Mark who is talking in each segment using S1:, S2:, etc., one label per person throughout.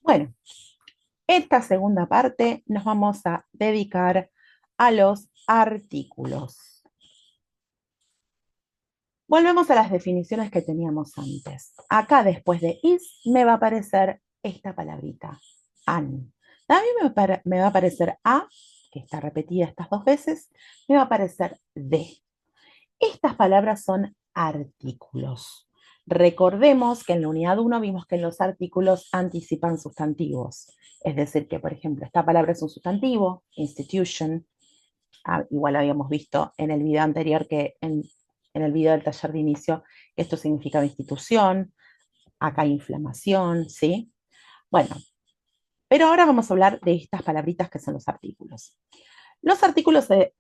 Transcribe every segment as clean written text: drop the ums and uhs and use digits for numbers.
S1: Bueno, esta segunda parte nos vamos a dedicar a los artículos. Volvemos a las definiciones que teníamos antes. Acá después de is me va a aparecer esta palabrita, an. También me va a aparecer a, que está repetida estas dos veces, me va a aparecer de. Estas palabras son artículos. Recordemos que en la unidad 1 vimos que los artículos anticipan sustantivos. Es decir, que por ejemplo, esta palabra es un sustantivo, institution. Igual habíamos visto en el video anterior que en el video del taller de inicio, esto significaba institución, acá inflamación, ¿sí? Bueno, pero ahora vamos a hablar de estas palabritas que son los artículos. Los artículos se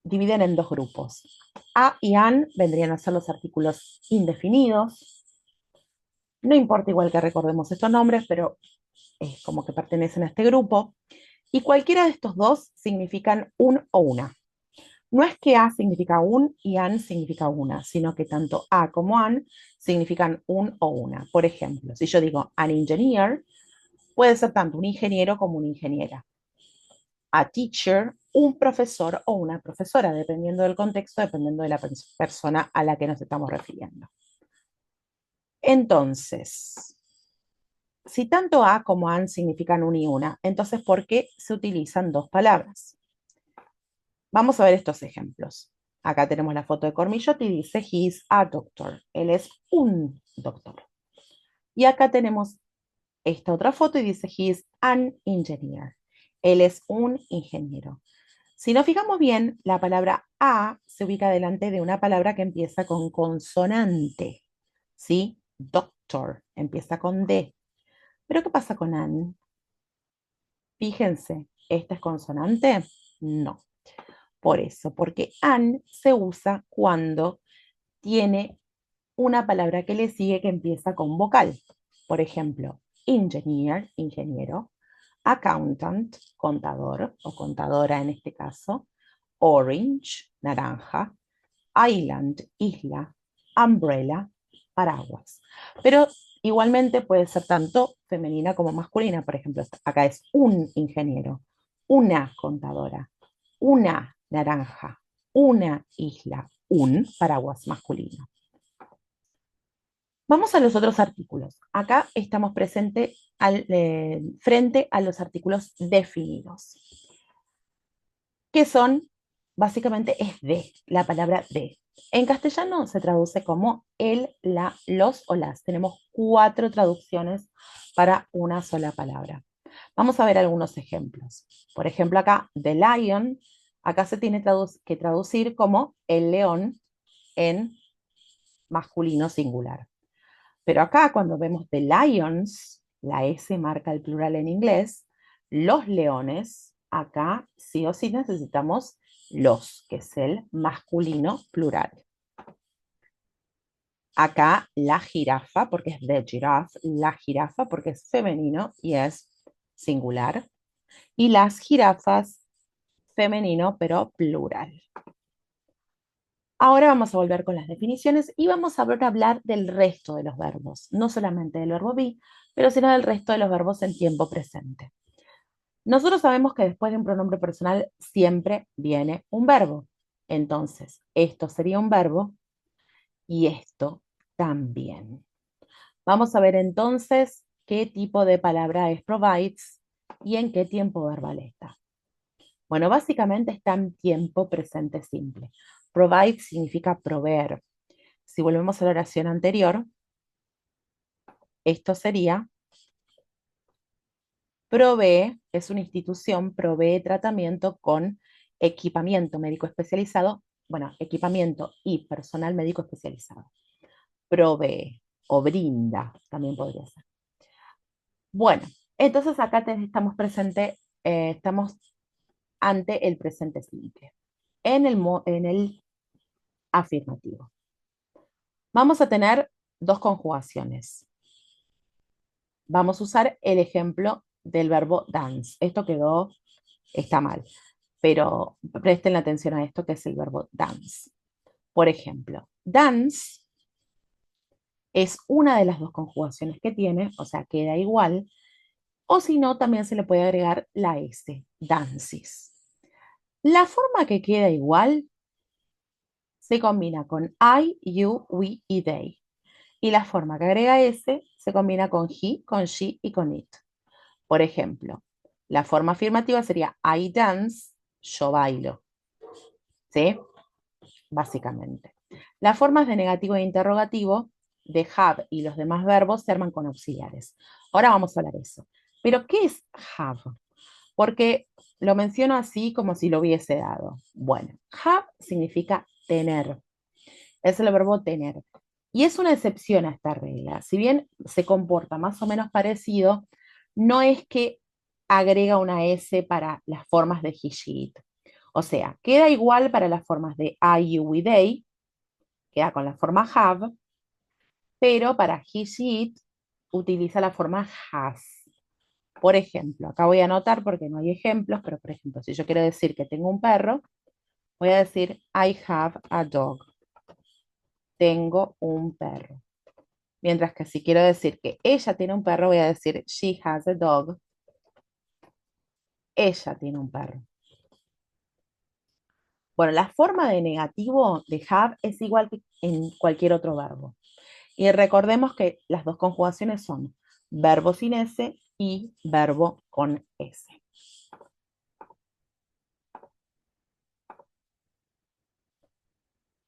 S1: dividen en dos grupos. A y an vendrían a ser los artículos indefinidos. No importa igual que recordemos estos nombres, pero es como que pertenecen a este grupo. Y cualquiera de estos dos significan un o una. No es que a significa un y an significa una, sino que tanto a como an significan un o una. Por ejemplo, si yo digo an engineer, puede ser tanto un ingeniero como una ingeniera. A teacher, un profesor o una profesora, dependiendo del contexto, dependiendo de la persona a la que nos estamos refiriendo. Entonces, si tanto a como an significan un y una, entonces ¿por qué se utilizan dos palabras? Vamos a ver estos ejemplos. Acá tenemos la foto de Cormillot y dice, he is a doctor. Él es un doctor. Y acá tenemos esta otra foto y dice, he is an engineer. Él es un ingeniero. Si nos fijamos bien, la palabra a se ubica delante de una palabra que empieza con consonante. ¿Sí? Doctor empieza con D. ¿Pero qué pasa con an? Fíjense, ¿esta es consonante? No. Por eso, porque an se usa cuando tiene una palabra que le sigue que empieza con vocal. Por ejemplo, engineer, ingeniero, accountant, contador o contadora en este caso, orange, naranja, island, isla, umbrella, paraguas. Pero igualmente puede ser tanto femenina como masculina. Por ejemplo, acá es un ingeniero, una contadora, una naranja, una isla, un paraguas masculino. Vamos a los otros artículos. Acá estamos frente a los artículos definidos, que son, básicamente, es de, la palabra de. En castellano se traduce como el, la, los o las. Tenemos 4 traducciones para una sola palabra. Vamos a ver algunos ejemplos. Por ejemplo, acá, the lion, acá se tiene que traducir como el león en masculino singular. Pero acá cuando vemos the lions, la S marca el plural en inglés, los leones, acá sí o sí necesitamos los, que es el masculino plural. Acá la jirafa, porque es the giraffe, la jirafa porque es femenino y es singular. Y las jirafas, femenino pero plural. Ahora vamos a volver con las definiciones y vamos a hablar del resto de los verbos, no solamente del verbo be, pero sino del resto de los verbos en tiempo presente. Nosotros sabemos que después de un pronombre personal siempre viene un verbo. Entonces, esto sería un verbo y esto también. Vamos a ver entonces qué tipo de palabra es provides y en qué tiempo verbal está. Bueno, básicamente está en tiempo presente simple. Provide significa proveer. Si volvemos a la oración anterior, esto sería provee, es una institución, provee tratamiento con equipamiento médico especializado, bueno, equipamiento y personal médico especializado. Provee o brinda, también podría ser. Bueno, entonces acá estamos ante el presente simple, en el afirmativo. Vamos a tener dos conjugaciones. Vamos a usar el ejemplo del verbo dance. Está mal, pero presten atención a esto que es el verbo dance. Por ejemplo, dance es una de las dos conjugaciones que tiene, o sea, queda igual, o si no, también se le puede agregar la S, dances. La forma que queda igual se combina con I, you, we y they. Y la forma que agrega S se combina con he, con she y con it. Por ejemplo, la forma afirmativa sería I dance, yo bailo. ¿Sí? Básicamente. Las formas de negativo e interrogativo de have y los demás verbos se arman con auxiliares. Ahora vamos a hablar de eso. Pero, ¿qué es have? Porque lo menciono así como si lo hubiese dado. Bueno, have significa tener. Es el verbo tener. Y es una excepción a esta regla. Si bien se comporta más o menos parecido, no es que agrega una S para las formas de he, she, it. O sea, queda igual para las formas de I, you, we, they, queda con la forma have, pero para he, she, it utiliza la forma has. Por ejemplo, acá voy a anotar porque no hay ejemplos, pero por ejemplo, si yo quiero decir que tengo un perro, voy a decir I have a dog. Tengo un perro. Mientras que si quiero decir que ella tiene un perro, voy a decir she has a dog. Ella tiene un perro. Bueno, la forma de negativo de have es igual que en cualquier otro verbo. Y recordemos que las dos conjugaciones son verbo sin S y verbo con S.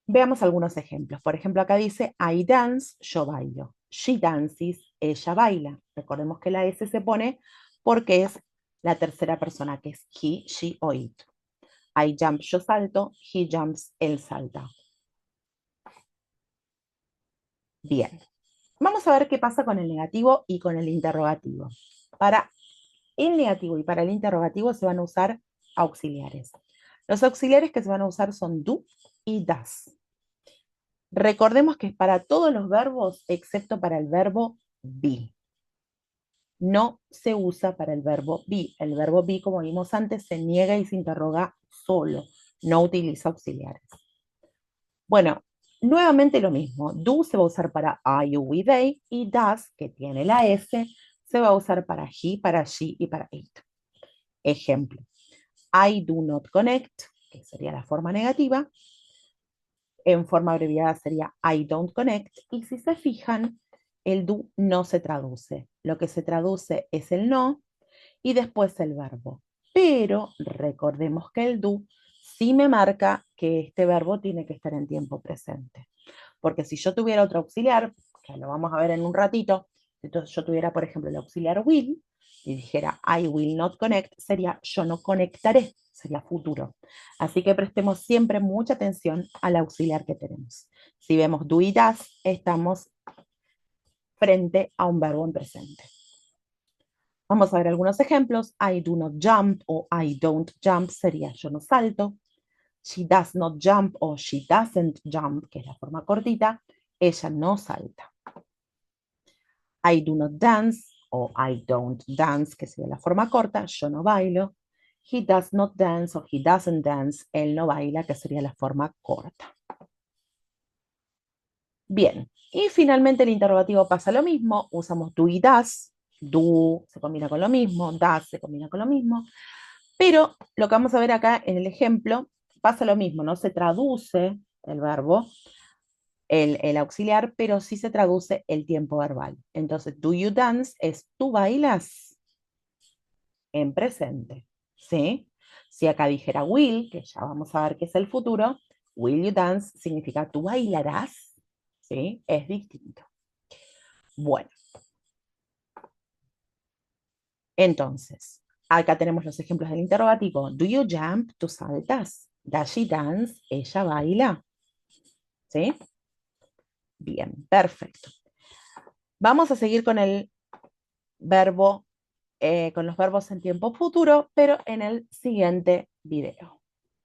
S1: Veamos algunos ejemplos. Por ejemplo, acá dice I dance, yo bailo. She dances, ella baila. Recordemos que la S se pone porque es la tercera persona, que es he, she o it. I jump, yo salto. He jumps, él salta. Bien. Vamos a ver qué pasa con el negativo y con el interrogativo. Para el negativo y para el interrogativo se van a usar auxiliares. Los auxiliares que se van a usar son do y does. Recordemos que es para todos los verbos excepto para el verbo be. No se usa para el verbo be. El verbo be, como vimos antes, se niega y se interroga solo. No utiliza auxiliares. Bueno, nuevamente lo mismo. Do se va a usar para I, you, we, they. Y does, que tiene la S, se va a usar para he, para she y para it. Ejemplo. I do not connect, que sería la forma negativa. En forma abreviada sería I don't connect. Y si se fijan, el do no se traduce. Lo que se traduce es el no y después el verbo. Pero recordemos que el do sí me marca que este verbo tiene que estar en tiempo presente. Porque si yo tuviera otro auxiliar, que lo vamos a ver en un ratito, entonces yo tuviera, por ejemplo, el auxiliar will y dijera I will not connect, sería yo no conectaré, sería futuro. Así que prestemos siempre mucha atención al auxiliar que tenemos. Si vemos do y does, estamos frente a un verbo en presente. Vamos a ver algunos ejemplos. I do not jump o I don't jump sería yo no salto. She does not jump o she doesn't jump, que es la forma cortita, ella no salta. I do not dance o I don't dance, que sería la forma corta, yo no bailo. He does not dance o he doesn't dance, él no baila, que sería la forma corta. Bien, y finalmente el interrogativo pasa lo mismo, usamos do y does. Do se combina con lo mismo, does se combina con lo mismo, pero lo que vamos a ver acá en el ejemplo pasa lo mismo, no se traduce el verbo, el auxiliar, pero sí se traduce el tiempo verbal. Entonces, do you dance es tú bailas en presente, ¿sí? Si acá dijera will, que ya vamos a ver qué es el futuro, will you dance significa tú bailarás, ¿sí? Es distinto. Bueno, entonces, acá tenemos los ejemplos del interrogativo. Do you jump? Tú saltas. Does she dance? Ella baila. ¿Sí? Bien, perfecto. Vamos a seguir con el verbo, con los verbos en tiempo futuro, pero en el siguiente video.